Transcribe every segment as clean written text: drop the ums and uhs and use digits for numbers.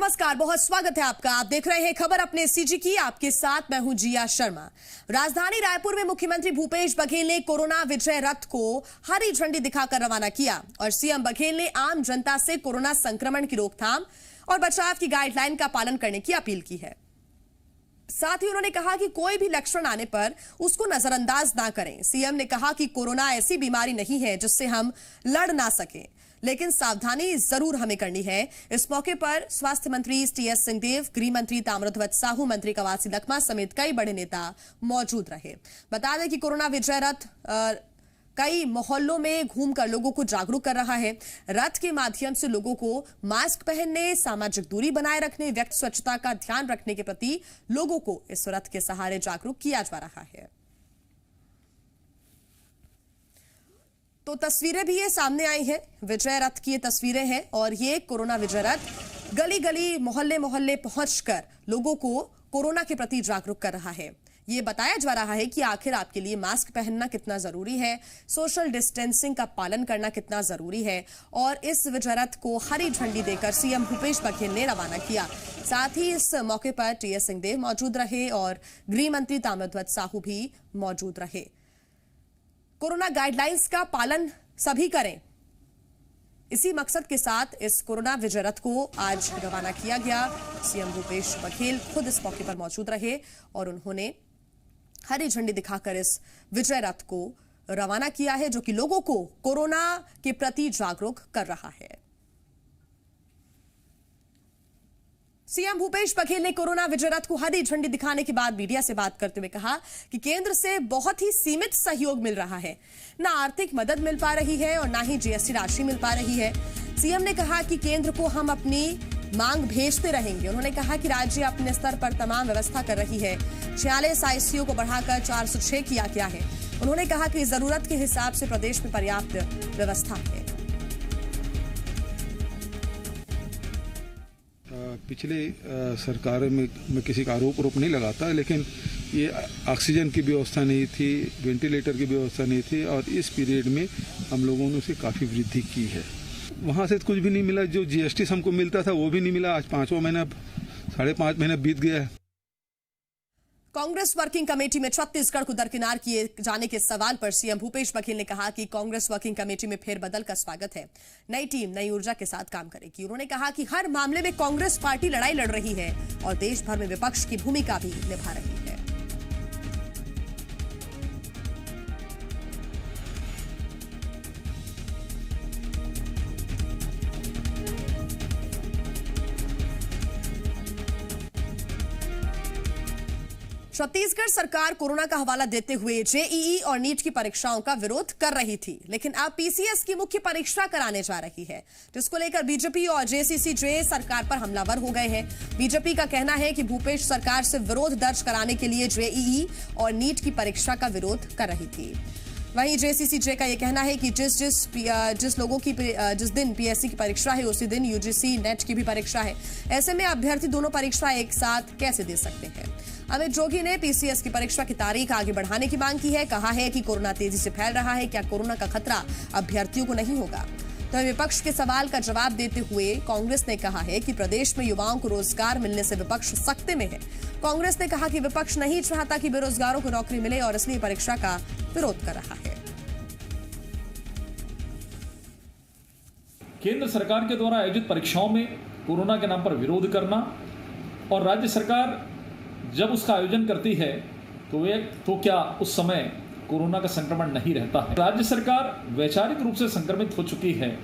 नमस्कार, बहुत स्वागत है आपका। आप देख रहे हैं खबर अपने सीजी की। आपके साथ मैं हूं जिया शर्मा। राजधानी रायपुर में मुख्यमंत्री भूपेश बघेल ने कोरोना विजय रथ को हरी झंडी दिखाकर रवाना किया और सीएम बघेल ने आम जनता से कोरोना संक्रमण की रोकथाम और बचाव की गाइडलाइन का पालन करने की अपील की है। साथ ही उन्होंने कहा कि कोई भी लक्षण आने पर उसको नजरअंदाज ना करें। सीएम ने कहा कि कोरोना ऐसी बीमारी नहीं है जिससे हम लड़ ना सकें, लेकिन सावधानी जरूर हमें करनी है। इस मौके पर स्वास्थ्य मंत्री टीएस सिंहदेव, गृह मंत्री ताम्रध्वज साहू, मंत्री कवासी लखमा समेत कई बड़े नेता मौजूद रहे। बता दें कि कोरोना विजय रथ कई मोहल्लों में घूमकर लोगों को जागरूक कर रहा है। रथ के माध्यम से लोगों को मास्क पहनने, सामाजिक दूरी बनाए रखने, व्यक्ति स्वच्छता का ध्यान रखने के प्रति लोगों को इस रथ के सहारे जागरूक किया जा रहा है। तो तस्वीरें भी ये सामने आई हैं, विजय रथ की ये तस्वीरें हैं और ये कोरोना विजय रथ गली गली, मोहल्ले मोहल्ले पहुंचकर लोगों को कोरोना के प्रति जागरूक कर रहा है। ये बताया जा रहा है कि आखिर आपके लिए मास्क पहनना कितना जरूरी है, सोशल डिस्टेंसिंग का पालन करना कितना जरूरी है। और इस विजय रथ को हरी झंडी देकर सीएम भूपेश बघेल ने रवाना किया। साथ ही इस मौके पर टीएस सिंहदेव मौजूद रहे और गृह मंत्री ताम्रध्वज साहू भी मौजूद रहे। कोरोना गाइडलाइंस का पालन सभी करें, इसी मकसद के साथ इस कोरोना विजय रथ को आज रवाना किया गया। सीएम भूपेश बघेल खुद इस मौके पर मौजूद रहे और उन्होंने हरी झंडी दिखाकर इस विजय रथ को रवाना किया है, जो कि लोगों को कोरोना के प्रति जागरूक कर रहा है। सीएम भूपेश बघेल ने कोरोना विजय रथ को हरी झंडी दिखाने के बाद मीडिया से बात करते हुए कहा कि केंद्र से बहुत ही सीमित सहयोग मिल रहा है, ना आर्थिक मदद मिल पा रही है और ना ही जीएसटी राशि मिल पा रही है। सीएम ने कहा कि केंद्र को हम अपनी मांग भेजते रहेंगे। उन्होंने कहा कि राज्य अपने स्तर पर तमाम व्यवस्था कर रही है। 46 आईसीयू को बढ़ाकर 406 किया गया है। उन्होंने कहा कि जरूरत के हिसाब से प्रदेश में पर्याप्त व्यवस्था है। पिछले सरकार में किसी का आरोप नहीं लगाता, लेकिन ये ऑक्सीजन की व्यवस्था नहीं थी, वेंटिलेटर की व्यवस्था नहीं थी और इस पीरियड में हम लोगों ने उसे काफ़ी वृद्धि की है। वहाँ से कुछ भी नहीं मिला, जो जीएसटी हमको मिलता था वो भी नहीं मिला। आज 5वां महीना, 5.5 महीना बीत गया है। कांग्रेस वर्किंग कमेटी में छत्तीसगढ़ को दरकिनार किए जाने के सवाल पर सीएम भूपेश बघेल ने कहा कि कांग्रेस वर्किंग कमेटी में फेरबदल का स्वागत है। नई टीम नई ऊर्जा के साथ काम करेगी। उन्होंने कहा कि हर मामले में कांग्रेस पार्टी लड़ाई लड़ रही है और देश भर में विपक्ष की भूमिका भी निभा रही है। छत्तीसगढ़ सरकार कोरोना का हवाला देते हुए जेईई और नीट की परीक्षाओं का विरोध कर रही थी, लेकिन अब पीसीएस की मुख्य परीक्षा कराने जा रही है, जिसको लेकर बीजेपी और जेसीसीजे सरकार पर हमलावर हो गए हैं। बीजेपी का कहना है कि भूपेश सरकार से विरोध दर्ज कराने के लिए जेईई और नीट की परीक्षा का विरोध कर रही थी। वहीं जेसीसीजे का यह कहना है कि जिस दिन पीएससी की परीक्षा है उसी दिन यूजीसी नेट की भी परीक्षा है। ऐसे में अभ्यर्थी दोनों परीक्षा एक साथ कैसे दे सकते हैं। अमित जोगी ने पीसीएस की परीक्षा की तारीख आगे बढ़ाने की मांग की है। कहा है कि कोरोना तेजी से फैल रहा है, क्या कोरोना का खतरा अभ्यर्थियों को नहीं होगा। तो विपक्ष के सवाल का जवाब देते हुए कांग्रेस ने कहा है कि प्रदेश में युवाओं को रोजगार मिलने से विपक्ष सख्ते में है। कांग्रेस ने कहा कि विपक्ष नहीं चाहता कि बेरोजगारों को नौकरी मिले और इसलिए परीक्षा का विरोध कर रहा है। केंद्र सरकार के द्वारा आयोजित परीक्षाओं में कोरोना के नाम पर विरोध करना और राज्य सरकार जब उसका आयोजन करती है तो क्या उस समय कोरोना का संक्रमण नहीं रहता है। राज्य सरकार वैचारिक रूप से संक्रमित हो चुकी है,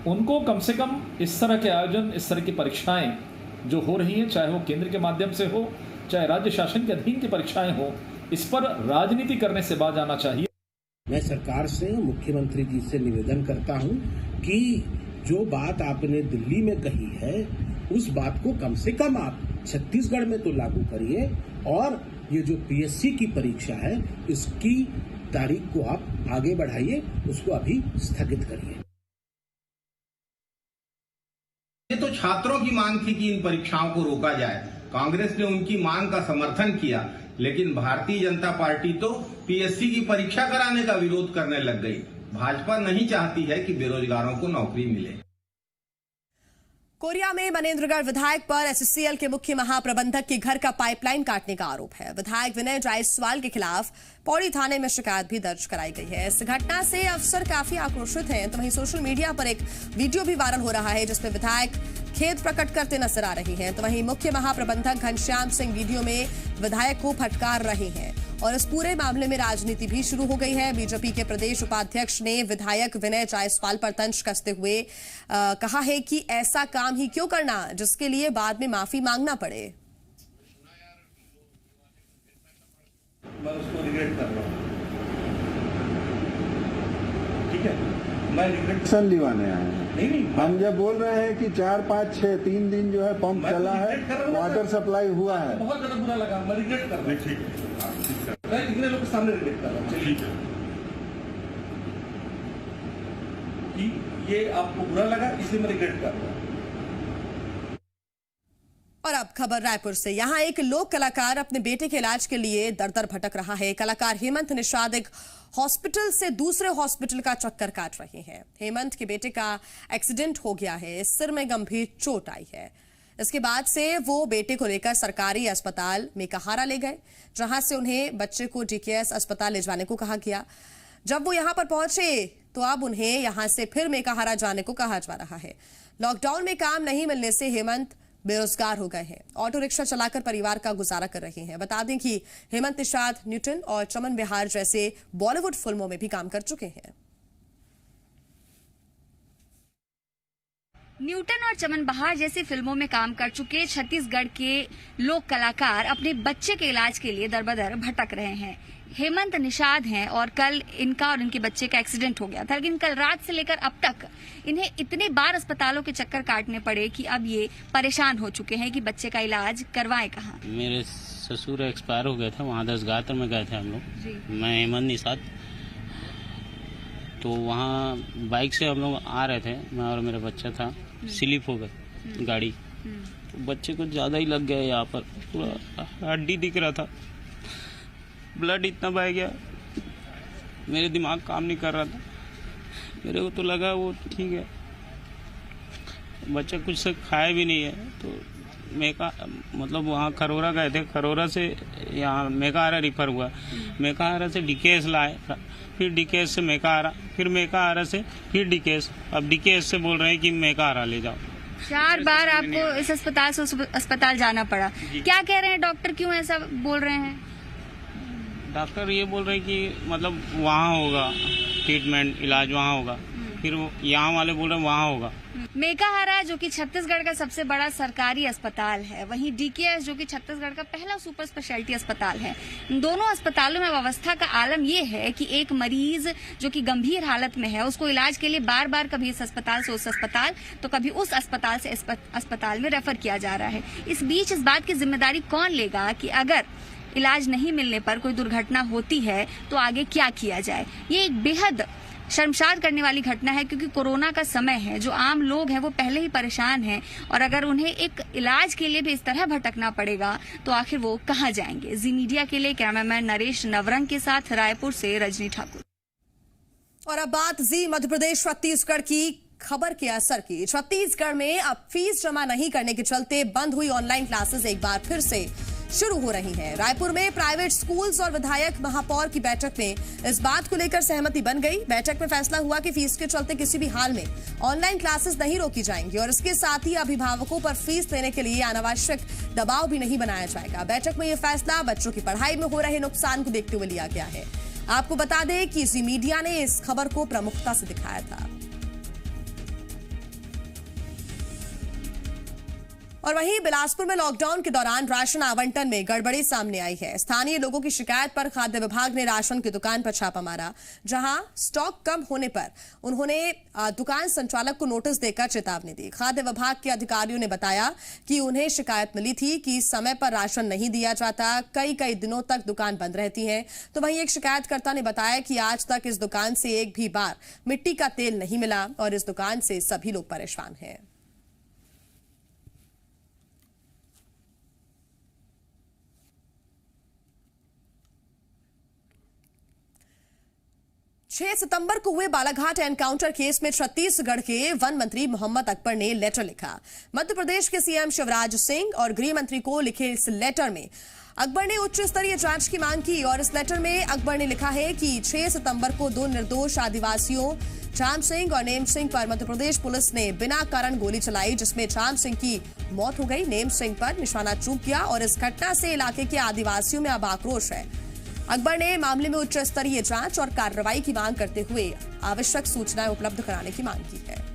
उनको कम से कम इस तरह के आयोजन, इस तरह की परीक्षाएं जो हो रही हैं, चाहे वो केंद्र के माध्यम से हो, चाहे राज्य शासन के अधीन की परीक्षाएं हो, इस पर राजनीति करने से बाज आना चाहिए। मैं सरकार से, मुख्यमंत्री जी से निवेदन करता हूं कि जो बात आपने दिल्ली में कही है उस बात को कम से कम आप छत्तीसगढ़ में तो लागू करिए और ये जो पीएससी की परीक्षा है इसकी तारीख को आप आगे बढ़ाइए, उसको अभी स्थगित करिए। ये तो छात्रों की मांग थी कि इन परीक्षाओं को रोका जाए। कांग्रेस ने उनकी मांग का समर्थन किया, लेकिन भारतीय जनता पार्टी तो पीएससी की परीक्षा कराने का विरोध करने लग गई। भाजपा नहीं चाहती है कि बेरोजगारों को नौकरी मिले। कोरिया में मनेंद्रगढ़ विधायक पर एससीएल के मुख्य महाप्रबंधक के घर का पाइपलाइन काटने का आरोप है। विधायक विनय जायसवाल के खिलाफ पौड़ी थाने में शिकायत भी दर्ज कराई गई है। इस घटना से अफसर काफी आक्रोशित हैं, तो वहीं सोशल मीडिया पर एक वीडियो भी वायरल हो रहा है जिसमें विधायक खेद प्रकट करते नजर आ रही हैं। तो वहीं मुख्य महाप्रबंधक घनश्याम सिंह वीडियो में विधायक को फटकार रहे हैं और इस पूरे मामले में राजनीति भी शुरू हो गई है। बीजेपी के प्रदेश उपाध्यक्ष ने विधायक विनय जायसवाल पर तंज कसते हुए कहा है कि ऐसा काम ही क्यों करना जिसके लिए बाद में माफी मांगना पड़े। मैं उसको रिग्रेट कर रहा हूँ, ठीक है, मैं रिग्रेट एक्शन लिवाने आए हैं। नहीं हम जब बोल रहे हैं कि 4, 5, 6, 3 दिन जो है पंप चला है, वाटर सप्लाई हुआ है। बहुत ज्यादा बुरा लगा, मैं रिग्रेट कर रहा हूँ। ठीक है, मैं इतने लोग के सामने रिग्रेट कर रहा हूँ। ठीक है कि ये आपको बुरा लगा, इसलिए मैं रिग्रेट कर रहा हूँ। और अब खबर रायपुर से। यहाँ एक लोक कलाकार अपने बेटे के इलाज के लिए दर दर भटक रहा है। कलाकार हेमंत निषाद एक हॉस्पिटल से दूसरे हॉस्पिटल का चक्कर काट रहे हैं। हेमंत के बेटे का एक्सीडेंट हो गया है, सिर में गंभीर चोट आई है। इसके बाद से वो बेटे को लेकर सरकारी अस्पताल मेकाहारा ले गए, जहां से उन्हें बच्चे को डीकेएस अस्पताल ले जाने को कहा गया। जब वो यहां पर पहुंचे तो अब उन्हें यहां से फिर मेकाहारा जाने को कहा जा रहा है। लॉकडाउन में काम नहीं मिलने से हेमंत बेरोजगार हो गए हैं। ऑटो रिक्शा चलाकर परिवार का गुजारा कर रहे हैं। बता दें कि हेमंत निषाद न्यूटन और चमन विहार जैसे बॉलीवुड फिल्मों में भी काम कर चुके हैं। न्यूटन और चमन बहार जैसी फिल्मों में काम कर चुके छत्तीसगढ़ के लोक कलाकार अपने बच्चे के इलाज के लिए दरबदर भटक रहे हैं। हेमंत निषाद हैं और कल इनका और इनके बच्चे का एक्सीडेंट हो गया था, लेकिन कल रात से लेकर अब तक इन्हें इतने बार अस्पतालों के चक्कर काटने पड़े कि अब ये परेशान हो चुके हैं कि बच्चे का इलाज करवाएं कहाँ। मेरे ससुर एक्सपायर हो गए थे, वहाँ 10 गात्र में गए थे हम लोग। मैं हेमंत निषाद, तो वहाँ बाइक से हम लोग आ रहे थे, मैं और मेरा बच्चा था, स्लिप हो गई गाड़ी, तो बच्चे को ज्यादा ही लग गया। यहाँ पर पूरा हड्डी दिख रहा था, ब्लड इतना बह गया, मेरे दिमाग काम नहीं कर रहा था। मेरे को तो लगा वो ठीक है, बच्चा कुछ से खाया भी नहीं है। तो मतलब वहाँ खरोरा गए थे, खरोरा से यहाँ मेकाहारा रिफर हुआ, मेकाहारा से डीकेएस लाए, फिर डीकेएस से मेकाहारा, फिर मेकाहारा से फिर डीकेएस, अब डीकेएस से बोल रहे हैं कि मेकाहारा ले जाओ। 4 बार आपको इस अस्पताल से उस अस्पताल जाना पड़ा। क्या कह रहे हैं डॉक्टर, क्यों ऐसा बोल रहे हैं? डॉक्टर ये बोल रहे हैं कि मतलब वहाँ होगा ट्रीटमेंट, इलाज वहाँ होगा, फिर यहाँ वाले बोल रहे हैं वहाँ होगा। मेकाहारा जो कि छत्तीसगढ़ का सबसे बड़ा सरकारी अस्पताल है, वहीं डीकेएस जो कि छत्तीसगढ़ का पहला सुपर स्पेशलिटी अस्पताल है। दोनों अस्पतालों में व्यवस्था का आलम यह है कि एक मरीज जो कि गंभीर हालत में है उसको इलाज के लिए बार बार कभी इस अस्पताल से उस अस्पताल तो कभी उस अस्पताल से इस अस्पताल में रेफर किया जा रहा है। इस बीच इस बात की जिम्मेदारी कौन लेगा कि अगर इलाज नहीं मिलने पर कोई दुर्घटना होती है तो आगे क्या किया जाए। ये एक बेहद शर्मसार करने वाली घटना है, क्योंकि कोरोना का समय है, जो आम लोग हैं वो पहले ही परेशान हैं और अगर उन्हें एक इलाज के लिए भी इस तरह भटकना पड़ेगा तो आखिर वो कहां जाएंगे। जी मीडिया के लिए कैमरामैन नरेश नवरंग के साथ रायपुर से रजनी ठाकुर। और अब बात जी मध्य प्रदेश छत्तीसगढ़ की खबर के असर की। छत्तीसगढ़ में अब फीस जमा नहीं करने के चलते बंद हुई ऑनलाइन क्लासेस एक बार फिर से शुरू हो रही हैं। रायपुर में प्राइवेट स्कूल्स और विधायक महापौर की बैठक में इस बात को लेकर सहमति बन गई। बैठक में फैसला हुआ कि फीस के चलते किसी भी हाल में ऑनलाइन क्लासेस नहीं रोकी जाएंगी और इसके साथ ही अभिभावकों पर फीस देने के लिए अनावश्यक दबाव भी नहीं बनाया जाएगा। बैठक में यह फैसला बच्चों की पढ़ाई में हो रहे नुकसान को देखते हुए लिया गया है। आपको बता दें कि जी मीडिया ने इस खबर को प्रमुखता से दिखाया था। और वहीं बिलासपुर में लॉकडाउन के दौरान राशन आवंटन में गड़बड़ी सामने आई है। स्थानीय लोगों की शिकायत पर खाद्य विभाग ने राशन की दुकान पर छापा मारा, जहां स्टॉक कम होने पर उन्होंने दुकान संचालक को नोटिस देकर चेतावनी दी। खाद्य विभाग के अधिकारियों ने बताया कि उन्हें शिकायत मिली थी कि समय पर राशन नहीं दिया जाता, कई दिनों तक दुकान बंद रहती है। तो वहीं एक शिकायतकर्ता ने बताया कि आज तक इस दुकान से एक भी बार मिट्टी का तेल नहीं मिला और इस दुकान से सभी लोग परेशान हैं। 6 सितंबर को हुए बालाघाट एनकाउंटर केस में छत्तीसगढ़ के वन मंत्री मोहम्मद अकबर ने लेटर लिखा। मध्य प्रदेश के सीएम शिवराज सिंह और गृह मंत्री को लिखे इस लेटर में अकबर ने उच्च स्तरीय जांच की मांग की और इस लेटर में अकबर ने लिखा है कि 6 सितंबर को 2 निर्दोष आदिवासियों चाम सिंह और नेम सिंह पर मध्य प्रदेश पुलिस ने बिना कारण गोली चलाई, जिसमें चाम सिंह की मौत हो गई। नेम सिंह पर निशाना चूक गया और इस घटना से इलाके के आदिवासियों में अब आक्रोश है। अकबर ने मामले में उच्च स्तरीय जांच और कार्रवाई की मांग करते हुए आवश्यक सूचनाएं उपलब्ध कराने की मांग की है।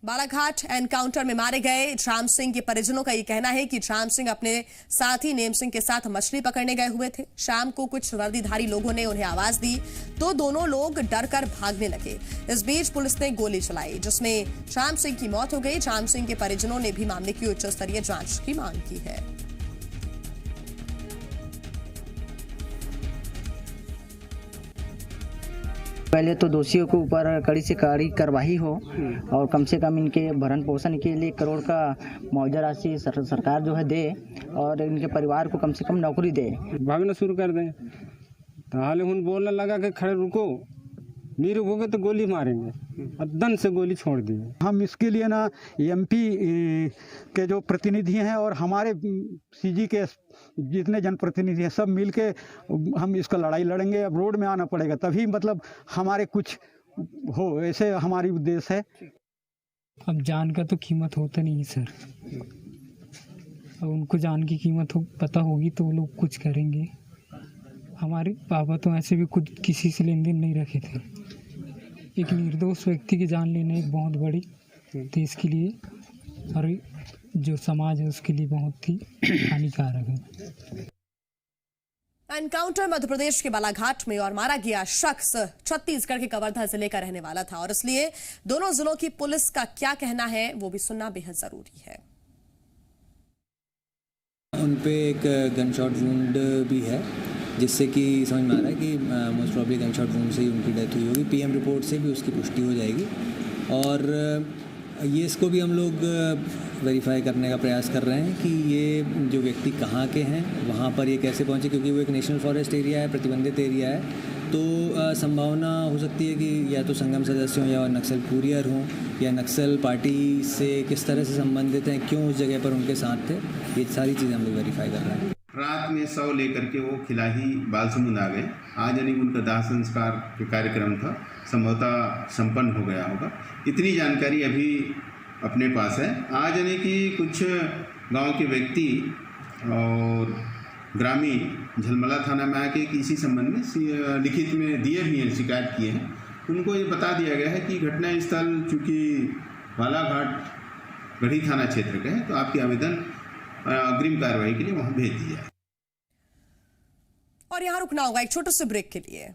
बालाघाट एनकाउंटर में मारे गए राम सिंह के परिजनों का यह कहना है कि राम सिंह अपने साथी नेम सिंह के साथ मछली पकड़ने गए हुए थे। शाम को कुछ वर्दीधारी लोगों ने उन्हें आवाज दी तो दोनों लोग डरकर भागने लगे। इस बीच पुलिस ने गोली चलाई, जिसमें राम सिंह की मौत हो गई। राम सिंह के परिजनों ने भी मामले की उच्च स्तरीय जांच की मांग की है। पहले तो दोषियों के ऊपर कड़ी से कड़ी कार्रवाई हो और कम से कम इनके भरण पोषण के लिए 1 करोड़ का मुआवजा राशि सरकार जो है दे और इनके परिवार को कम से कम नौकरी दे। भागना शुरू कर दें तो हाल उन बोलने लगा कि खड़े रुको, नहीं रुकोगे तो गोली मारेंगे और दन से गोली छोड़ दी। हम इसके लिए ना एमपी के जो प्रतिनिधि हैं और हमारे सीजी के जितने जनप्रतिनिधि हैं सब मिलके हम इसका लड़ाई लड़ेंगे। अब रोड में आना पड़ेगा तभी मतलब हमारे कुछ हो, ऐसे हमारी उद्देश्य है। अब जान का तो कीमत होता नहीं है सर, अब उनको जान की कीमत पता होगी तो वो लोग कुछ करेंगे। हमारे पापा तो ऐसे भी खुद किसी से लेन देन नहीं रखे थे। एक निर्दोष व्यक्ति की जान लेना एक बहुत बड़ी देश के लिए और जो समाज है उसके लिए बहुत ही हानिकारक है। एनकाउंटर मध्य प्रदेश के बालाघाट में और मारा गया शख्स छत्तीसगढ़ के कवर्धा जिले का रहने वाला था और इसलिए दोनों जिलों की पुलिस का क्या कहना है वो भी सुनना बेहद जरूरी है। उन पे एक गन शॉट वुंड भी है जिससे कि समझ में आ रहा है कि most probably gun shot wound से ही उनकी डेथ हुई होगी। पीएम रिपोर्ट से भी उसकी पुष्टि हो जाएगी और ये इसको भी हम लोग वेरीफाई करने का प्रयास कर रहे हैं कि ये जो व्यक्ति कहाँ के हैं, वहाँ पर ये कैसे पहुँचे, क्योंकि वो एक नेशनल फॉरेस्ट एरिया है, प्रतिबंधित एरिया है। तो संभावना हो सकती है कि या तो संगम सदस्य हों या नक्सल कुरियर हों या नक्सल पार्टी से किस तरह से संबंधित हैं, क्यों उस जगह पर उनके साथ थे, ये सारी चीज़ें हम लोग वेरीफाई कर रहे हैं। रात में 100 लेकर के वो खिलाही बालसमुंद आ गए। आज यानी उनका दाह संस्कार के कार्यक्रम था, संभवतः संपन्न हो गया होगा। इतनी जानकारी अभी अपने पास है। आज यानी कि कुछ गांव के व्यक्ति और ग्रामीण झलमला थाना में आके किसी संबंध में लिखित में दिए भी हैं, शिकायत किए हैं। उनको ये बता दिया गया है कि घटना स्थल चूँकि बालाघाट गढ़ी थाना क्षेत्र का है तो आपकी आवेदन अग्रिम कार्रवाई के लिए वहां भेज दी जाए। और यहां रुकना होगा एक छोटे से ब्रेक के लिए।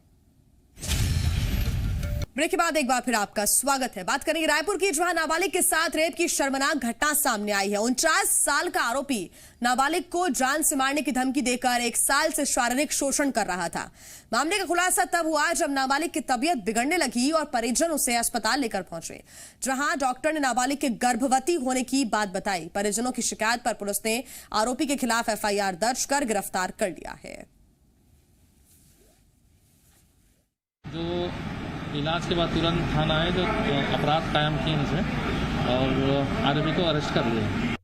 ब्रेक के बाद एक बार फिर आपका स्वागत है। बात करेंगे रायपुर की, जहां नाबालिग के साथ रेप की शर्मनाक घटना सामने आई है। 49 साल का आरोपी नाबालिग को जान से मारने की धमकी देकर 1 साल से शारीरिक शोषण कर रहा था। मामले का खुलासा तब हुआ जब नाबालिग की तबीयत बिगड़ने लगी और परिजन उसे अस्पताल लेकर पहुंचे, जहां डॉक्टर ने नाबालिग के गर्भवती होने की बात बताई। परिजनों की शिकायत पर पुलिस ने आरोपी के खिलाफ FIR दर्ज कर गिरफ्तार कर लिया है। जो इलाज के बाद तुरंत थाना आए जो अपराध कायम किए इनसे और आरोपी को अरेस्ट कर लिया।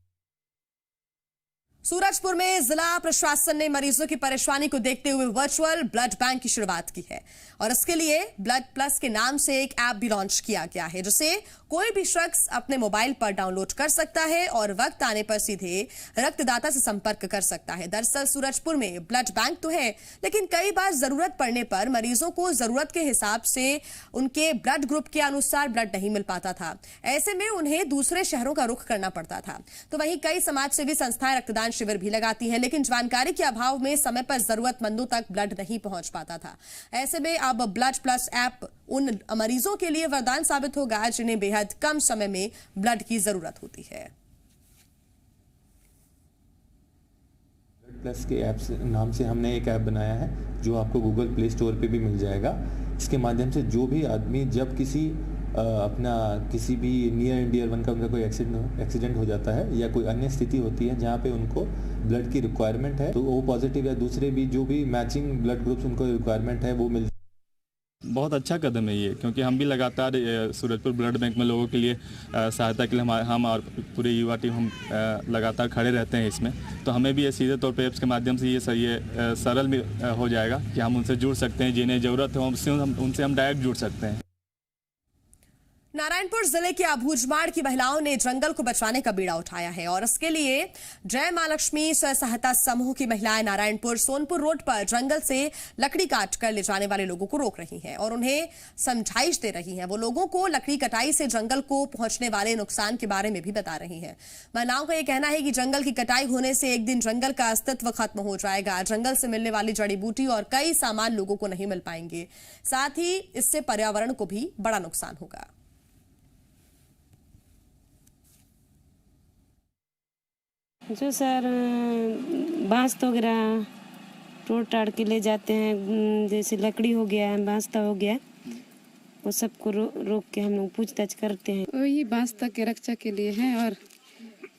सूरजपुर में जिला प्रशासन ने मरीजों की परेशानी को देखते हुए वर्चुअल ब्लड बैंक की शुरुआत की है और इसके लिए ब्लड प्लस के नाम से एक ऐप भी लॉन्च किया गया है, जिसे कोई भी शख्स अपने मोबाइल पर डाउनलोड कर सकता है और वक्त आने पर सीधे रक्तदाता से संपर्क कर सकता है। दरअसल सूरजपुर में ब्लड बैंक तो है, लेकिन कई बार जरूरत पड़ने पर मरीजों को जरूरत के हिसाब से उनके ब्लड ग्रुप के अनुसार ब्लड नहीं मिल पाता था। ऐसे में उन्हें दूसरे शहरों का रुख करना पड़ता था। तो वहीं कई समाज सेवी संस्थाएं रक्तदान शिविर भी लगाती हैं, लेकिन जानकारी के अभाव में समय पर जरूरतमंदों तक ब्लड नहीं पहुंच पाता था। ऐसे में अब ब्लड प्लस ऐप उन मरीजों के लिए वरदान साबित होगा जिन्हें बेहद कम समय में ब्लड की जरूरत होती है। ब्लड प्लस के ऐप नाम से हमने एक ऐप बनाया है जो आपको गूगल प्ले स्टोर पे भी मिल जाएगा। इसके माध्यम से जो भी आदमी जब किसी अपना किसी भी नियर एंड डियर वन का उनका कोई एक्सीडेंट हो जाता है या कोई अन्य स्थिति होती है जहाँ पे उनको ब्लड की रिक्वायरमेंट है, तो वो पॉजिटिव या दूसरे भी जो भी मैचिंग ब्लड ग्रुप्स उनको रिक्वायरमेंट है वो मिल। बहुत अच्छा कदम है ये, क्योंकि हम भी लगातार सूरजपुर ब्लड बैंक में लोगों के लिए सहायता के लिए हम और पूरे युवा टीम हम लगातार खड़े रहते हैं इसमें। तो हमें भी ये सीधे तौर पे ऐप्स के माध्यम से ये सरल भी हो जाएगा कि हम उनसे जुड़ सकते हैं, जिन्हें ज़रूरत है उनसे हम डायरेक्ट जुड़ सकते हैं। नारायणपुर जिले के अबूझमाड़ की महिलाओं ने जंगल को बचाने का बीड़ा उठाया है और इसके लिए जय मां लक्ष्मी स्व सहायता समूह की महिलाएं नारायणपुर सोनपुर रोड पर जंगल से लकड़ी काट कर ले जाने वाले लोगों को रोक रही हैं और उन्हें समझाइश दे रही हैं। वो लोगों को लकड़ी कटाई से जंगल को पहुंचने वाले नुकसान के बारे में भी बता रही हैं। महिलाओं का यह कहना है कि जंगल की कटाई होने से एक दिन जंगल का अस्तित्व खत्म हो जाएगा। जंगल से मिलने वाली जड़ी बूटी और कई सामान लोगों को नहीं मिल पाएंगे, साथ ही इससे पर्यावरण को भी बड़ा नुकसान होगा। जो सर बांस वगैरह तोड़ टाड़ के ले जाते हैं, जैसे लकड़ी हो गया, बांस हो गया, वो सबको रोक के हम लोग पूछताछ करते हैं। वही बांस के रक्षा के लिए है और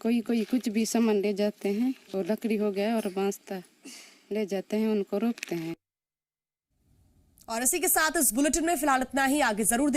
कोई कुछ भी सामान ले जाते हैं, वो लकड़ी हो गया और बांस ले जाते हैं, उनको रोकते हैं। और इसी के साथ इस बुलेटिन में फिलहाल इतना ही। आगे जरूर